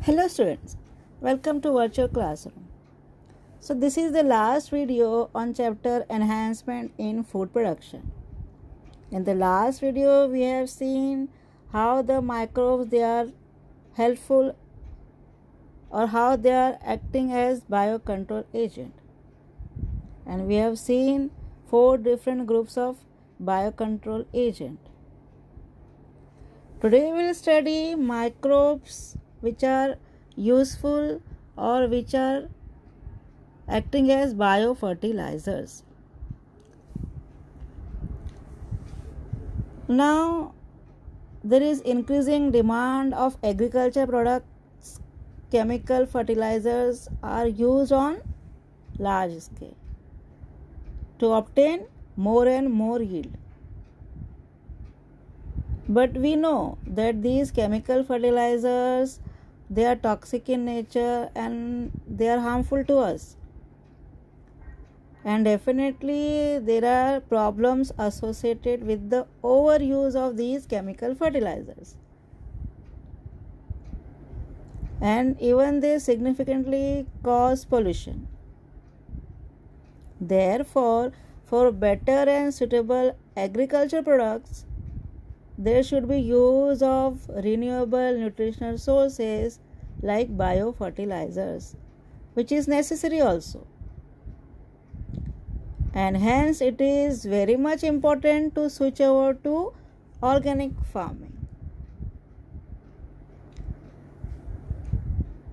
Hello students, welcome to virtual classroom. So this is the last video on chapter enhancement in food production. In the last video we have seen how the microbes they are helpful or how they are acting as biocontrol agent. And we have seen 4 different groups of biocontrol agent. Today we will study microbes which are useful or which are acting as biofertilizers. Now there is increasing demand of agriculture products. Chemical fertilizers are used on large scale to obtain more and more yield. But we know that these chemical fertilizers they are toxic in nature and they are harmful to us. And definitely there are problems associated with the overuse of these chemical fertilizers. And even they significantly cause pollution. Therefore, for better and suitable agriculture products, there should be use of renewable nutritional sources like biofertilizers, which is necessary also. And hence it is very much important to switch over to organic farming.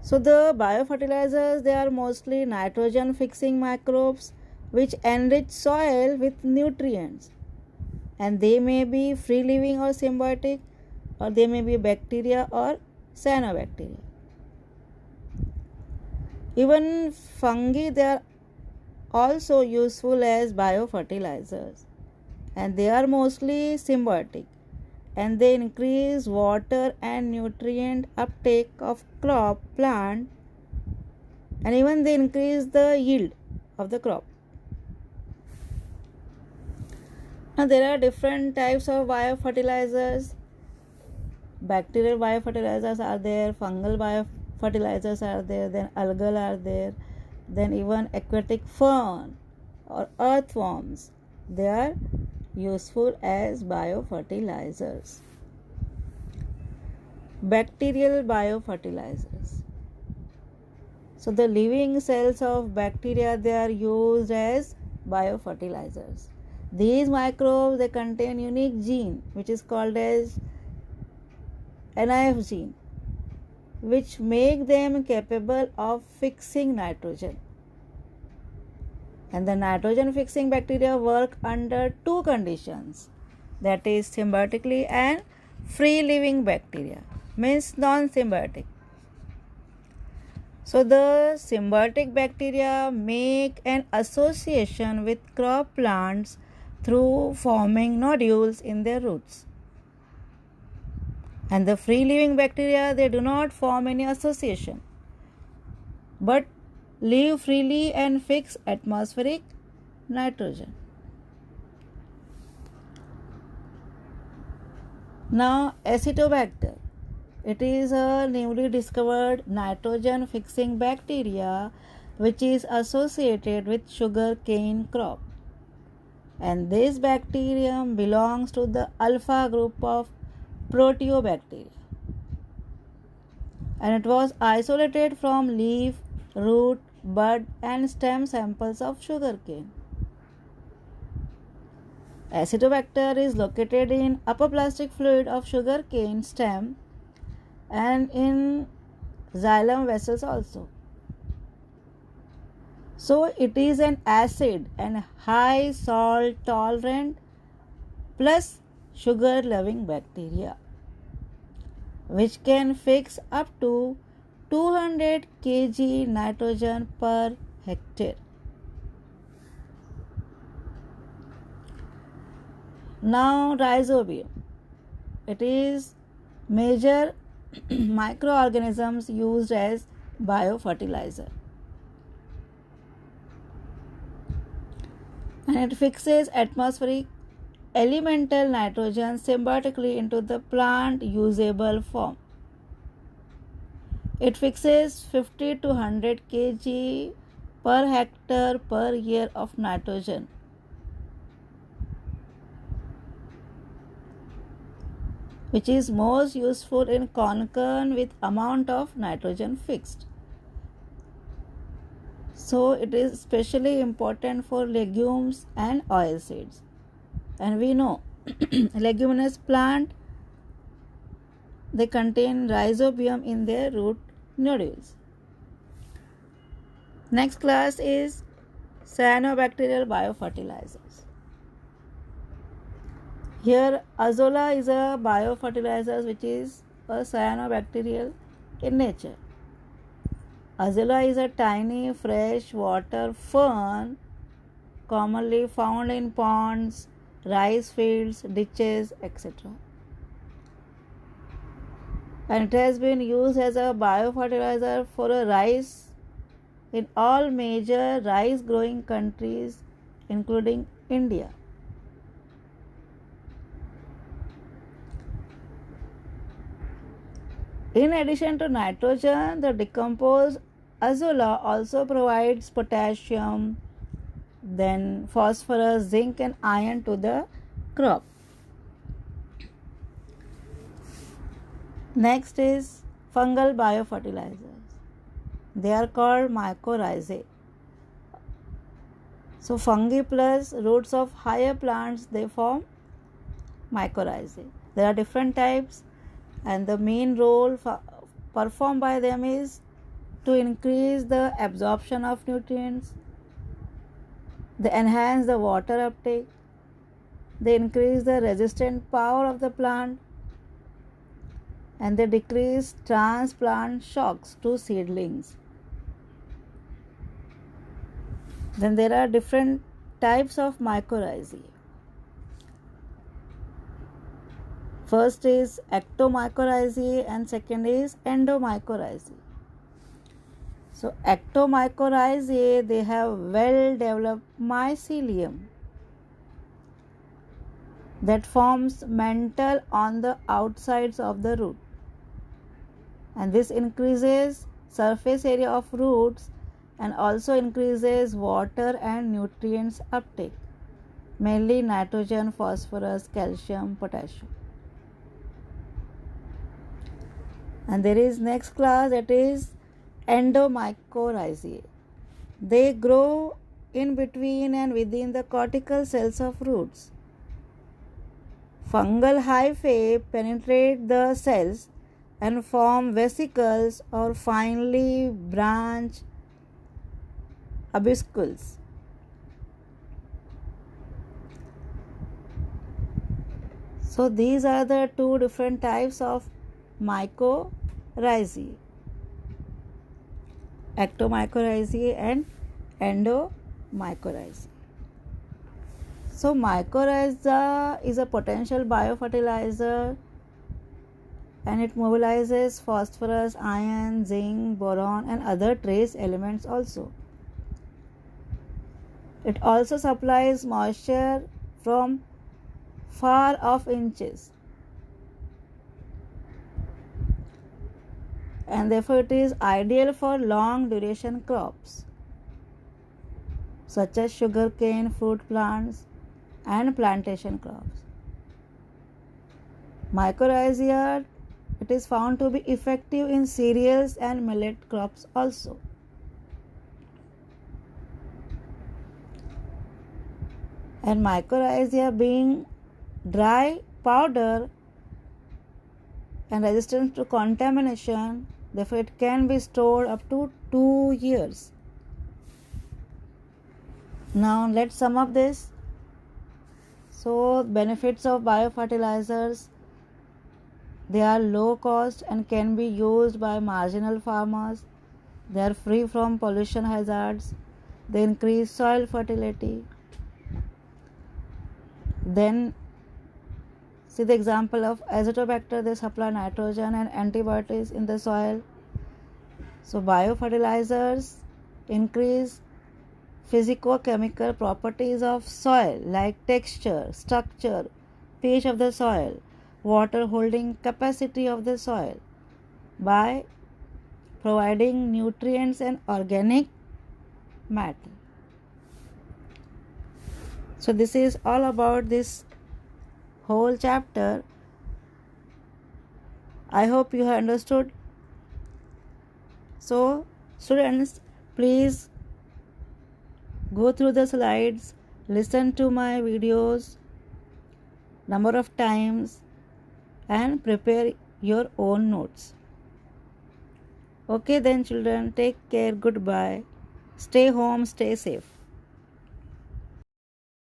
So the biofertilizers they are mostly nitrogen fixing microbes which enrich soil with nutrients. And they may be free living or symbiotic, or they may be bacteria or cyanobacteria. Even fungi they are also useful as biofertilizers, and they are mostly symbiotic, and they increase water and nutrient uptake of crop plant, and even they increase the yield of the crop. Now there are different types of biofertilizers. Bacterial biofertilizers are there, fungal biofertilizers are there, then algal are there, then even aquatic fern or earthworms they are useful as biofertilizers. Bacterial biofertilizers. So the living cells of bacteria they are used as biofertilizers. These microbes they contain unique gene which is called as NIF gene, which make them capable of fixing nitrogen. And the nitrogen fixing bacteria work under 2 conditions, that is symbiotically and free living bacteria, means non-symbiotic. So the symbiotic bacteria make an association with crop plants through forming nodules in their roots. And the free living bacteria they do not form any association but live freely and fix atmospheric nitrogen. Now Acetobacter, it is a newly discovered nitrogen fixing bacteria which is associated with sugarcane crop. And this bacterium belongs to the alpha group of Proteobacteria, and it was isolated from leaf, root, bud and stem samples of sugarcane. Acetobacter is located in apoplastic fluid of sugarcane stem and in xylem vessels also. So it is an acid and high salt tolerant plus sugar loving bacteria which can fix up to 200 kg nitrogen per hectare. Now Rhizobium, it is major microorganisms used as biofertilizer, and it fixes atmospheric elemental nitrogen symbiotically into the plant usable form. It fixes 50 to 100 kg per hectare per year of nitrogen, which is most useful in corn with amount of nitrogen fixed. So it is especially important for legumes and oilseeds. And we know leguminous plant, they contain rhizobium in their root nodules. Next class is cyanobacterial biofertilizers. Here azolla is a biofertilizer which is a cyanobacterial in nature. Azolla is a tiny freshwater fern commonly found in ponds, rice fields, ditches, etc. And it has been used as a biofertilizer for a rice in all major rice growing countries including India. In addition to nitrogen, the decomposed azolla also provides potassium, then phosphorus, zinc and iron to the crop. Next is fungal biofertilizers. They are called mycorrhizae. So fungi plus roots of higher plants, they form mycorrhizae. There are different types, and the main role performed by them is to increase the absorption of nutrients, they enhance the water uptake, they increase the resistant power of the plant, and they decrease transplant shocks to seedlings. Then there are different types of mycorrhizae. First is ectomycorrhizae and second is endomycorrhizae. So ectomycorrhizae, they have well developed mycelium that forms mantle on the outsides of the root, and this increases surface area of roots and also increases water and nutrients uptake, mainly nitrogen, phosphorus, calcium, potassium. And there is next class, that is endomycorrhizae. They grow in between and within the cortical cells of roots. Fungal hyphae penetrate the cells and form vesicles or finely branched orbicles. So these are the two different types of mycorrhizae, ectomycorrhizae and endomycorrhizae. So mycorrhiza is a potential biofertilizer, and it mobilizes phosphorus, iron, zinc, boron and other trace elements also. It also supplies moisture from far off inches, and therefore it is ideal for long duration crops such as sugarcane, fruit plants and plantation crops. Mycorrhiza, it is found to be effective in cereals and millet crops also. And mycorrhiza being dry powder and resistant to contamination, therefore it can be stored up to 2 years. Now let's sum up this. So benefits of biofertilizers: they are low cost and can be used by marginal farmers. They are free from pollution hazards. They increase soil fertility. Then see the example of azotobacter, they supply nitrogen and antibiotics in the soil. So biofertilizers increase physico-chemical properties of soil like texture, structure, pH of the soil, water holding capacity of the soil by providing nutrients and organic matter. So this is all about this whole chapter. I hope you have understood. So students, please go through the slides, listen to my videos number of times and prepare your own notes. Okay then children, take care, goodbye. Stay home, stay safe.